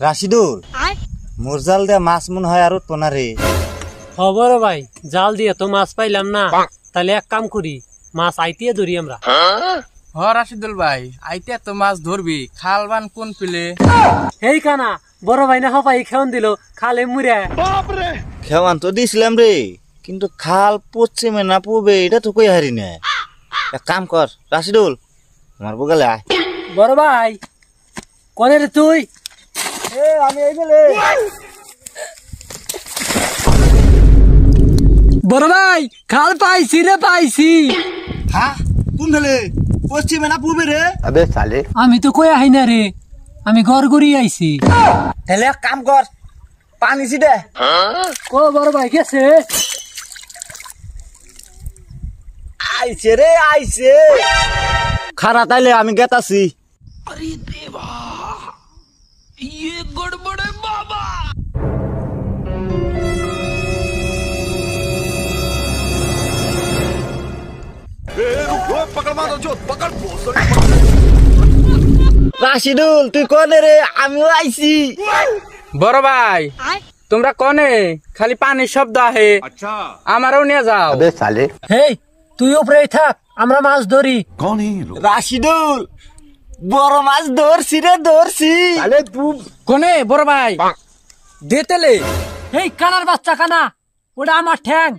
রাশিদুল মোর জাল দিয়া মাছ মন হয় আর উঠবো না রে। খবর ভাই, জাল দিয়ে তো মাছ পাইলাম না, তাহলে এক কাম করি, মাছ আইতিয়ে ধরি আমরা। হ রাশিদুল ভাই, আইতে তো মাছ ধরবি, খাল বান কোন পিলে? এই কানা বড় ভাই না হপাই খেউন দিল খালে মুড়ে। খেওয়ান তো দিছিলাম রে, কিন্তু খাল পশ্চিমে না পূবে এটা তো কই হারি না। এক কাম কর রাশিদুল, আমার বগালে আয়। বড় ভাই কনে রে তুই? আমি এই বেলে বড় ভাই খাল পাইছি রে, পাইছি। হ্যাঁ কোন বেলে? পশ্চিমে না পূবে রে? আমি তো কই আহি না রে, আমি ঘর ঘুরি আইছি। তাহলে এক কাম কর, পানি ছিটে। ও বড় ভাই গেছে? আইছে রে আইছে। খারা তাইলে আমি গেতাছি। রাশিদুল তুই কনে রে? আমিও আইছি। বড় ভাই তোমরা কনে? খালি পানির শব্দ আহে, আমারও নিয়ে যাও। হেই তুই উপরে থাক, আমরা মাছ ধরি। রাশিদুল বড় মাছ ধরছি রে, ধরছি। কনে বড় ভাই? দে তেলে। এই কানার বাচ্চা কানা, ওটা আমার ঠ্যাং।